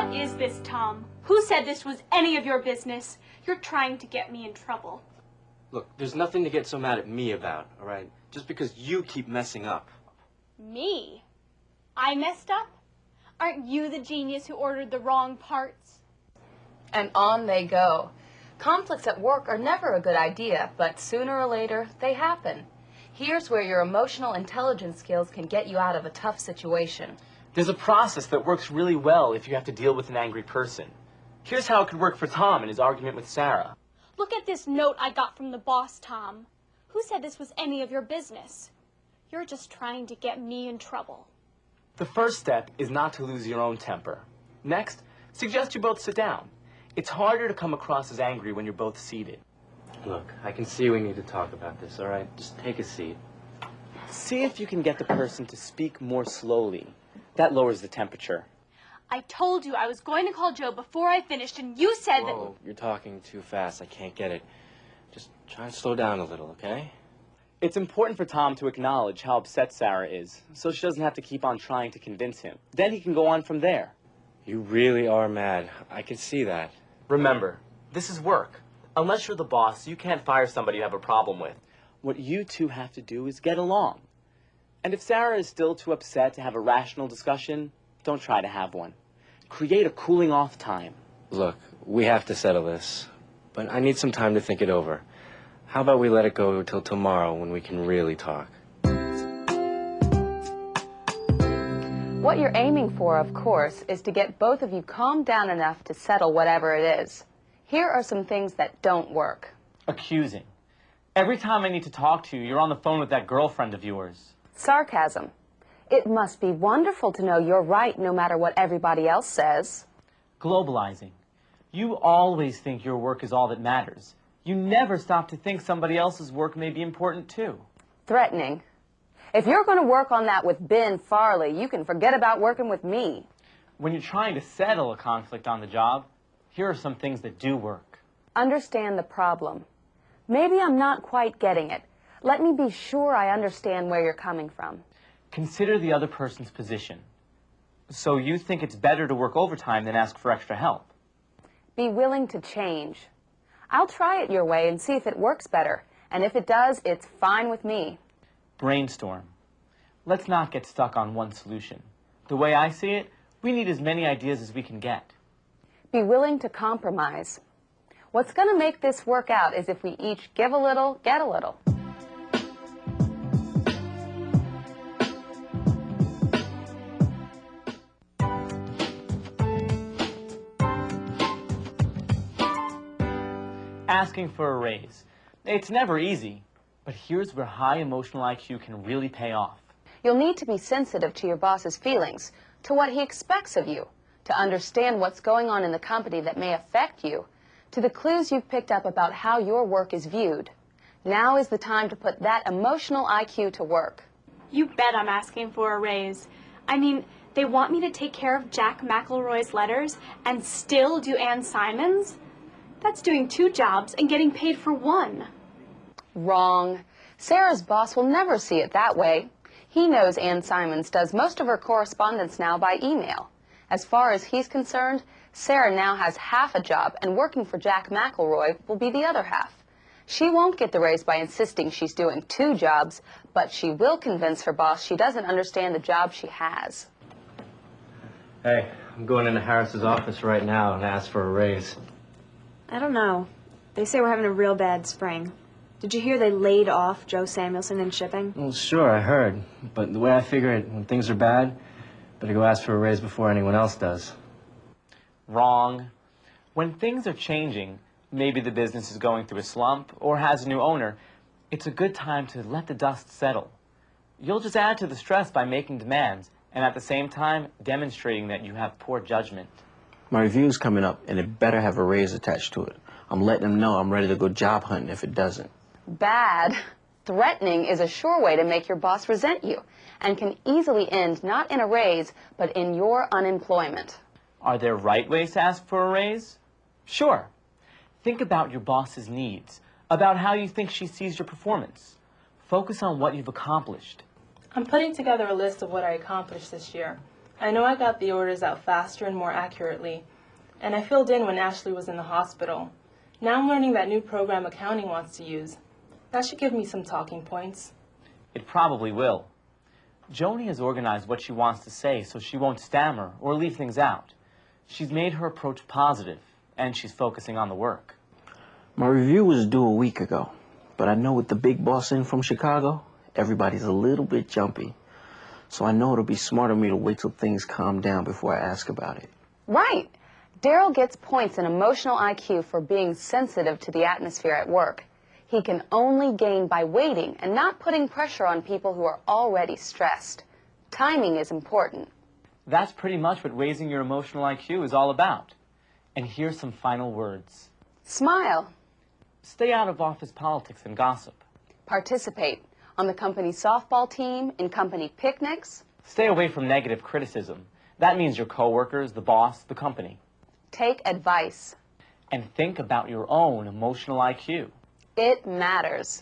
What is this, Tom? Who said this was any of your business? You're trying to get me in trouble. Look, there's nothing to get so mad at me about, all right? Just because you keep messing up. Me? I messed up? Aren't you the genius who ordered the wrong parts? And on they go. Conflicts at work are never a good idea, but sooner or later, they happen. Here's where your emotional intelligence skills can get you out of a tough situation. There's a process that works really well if you have to deal with an angry person. Here's how it could work for Tom in his argument with Sarah. Look at this note I got from the boss, Tom. Who said this was any of your business? You're just trying to get me in trouble. The first step is not to lose your own temper. Next, suggest you both sit down. It's harder to come across as angry when you're both seated. Look, I can see we need to talk about this, all right? Just take a seat. See if you can get the person to speak more slowly. That lowers the temperature. I told you I was going to call Joe before I finished, and you said Whoa, you're talking too fast. I can't get it. Just try and slow down a little, okay? It's important for Tom to acknowledge how upset Sarah is, so she doesn't have to keep on trying to convince him. Then he can go on from there. You really are mad. I can see that. Remember, this is work. Unless you're the boss, you can't fire somebody you have a problem with. What you two have to do is get along. And if Sarah is still too upset to have a rational discussion, don't try to have one. Create a cooling off time. Look, we have to settle this, but I need some time to think it over. How about we let it go till tomorrow when we can really talk? What you're aiming for, of course, is to get both of you calmed down enough to settle whatever it is. Here are some things that don't work. Accusing. Every time I need to talk to you, you're on the phone with that girlfriend of yours. Sarcasm. It must be wonderful to know you're right no matter what everybody else says. Globalizing. You always think your work is all that matters. You never stop to think somebody else's work may be important too. Threatening. If you're going to work on that with Ben Farley, you can forget about working with me. When you're trying to settle a conflict on the job, here are some things that do work. Understand the problem. Maybe I'm not quite getting it. Let me be sure I understand where you're coming from. Consider the other person's position. So you think it's better to work overtime than ask for extra help. Be willing to change. I'll try it your way and see if it works better. And if it does, it's fine with me. Brainstorm. Let's not get stuck on one solution. The way I see it, we need as many ideas as we can get. Be willing to compromise. What's going to make this work out is if we each give a little, get a little. Asking for a raise. It's never easy, but here's where high emotional IQ can really pay off. You'll need to be sensitive to your boss's feelings, to what he expects of you, to understand what's going on in the company that may affect you, to the clues you've picked up about how your work is viewed. Now is the time to put that emotional IQ to work. You bet I'm asking for a raise. I mean, they want me to take care of Jack McElroy's letters and still do Ann Simon's? That's doing 2 jobs and getting paid for 1. Wrong. Sarah's boss will never see it that way. He knows Ann Simons does most of her correspondence now by email. As far as he's concerned, Sarah now has half a job, and working for Jack McElroy will be the other half. She won't get the raise by insisting she's doing 2 jobs, but she will convince her boss she doesn't understand the job she has. Hey, I'm going into Harris's office right now and ask for a raise. I don't know. They say we're having a real bad spring. Did you hear they laid off Joe Samuelson in shipping? Well, sure, I heard. But the way I figure it, when things are bad, better go ask for a raise before anyone else does. Wrong. When things are changing, maybe the business is going through a slump or has a new owner, it's a good time to let the dust settle. You'll just add to the stress by making demands and at the same time demonstrating that you have poor judgment. My review's coming up, and it better have a raise attached to it. I'm letting them know I'm ready to go job hunting if it doesn't. Bad. Threatening is a sure way to make your boss resent you and can easily end not in a raise, but in your unemployment. Are there right ways to ask for a raise? Sure. Think about your boss's needs, about how you think she sees your performance. Focus on what you've accomplished. I'm putting together a list of what I accomplished this year. I know I got the orders out faster and more accurately, and I filled in when Ashley was in the hospital. Now I'm learning that new program accounting wants to use. That should give me some talking points. It probably will. Joni has organized what she wants to say so she won't stammer or leave things out. She's made her approach positive, and she's focusing on the work. My review was due a week ago, but I know with the big boss in from Chicago, everybody's a little bit jumpy. So I know it'll be smart of me to wait till things calm down before I ask about it. Right. Daryl gets points in emotional IQ for being sensitive to the atmosphere at work. He can only gain by waiting and not putting pressure on people who are already stressed. Timing is important. That's pretty much what raising your emotional IQ is all about. And here's some final words. Smile. Stay out of office politics and gossip. Participate on the company softball team, in company picnics. Stay away from negative criticism. That means your coworkers, the boss, the company. Take advice. And think about your own emotional IQ. It matters.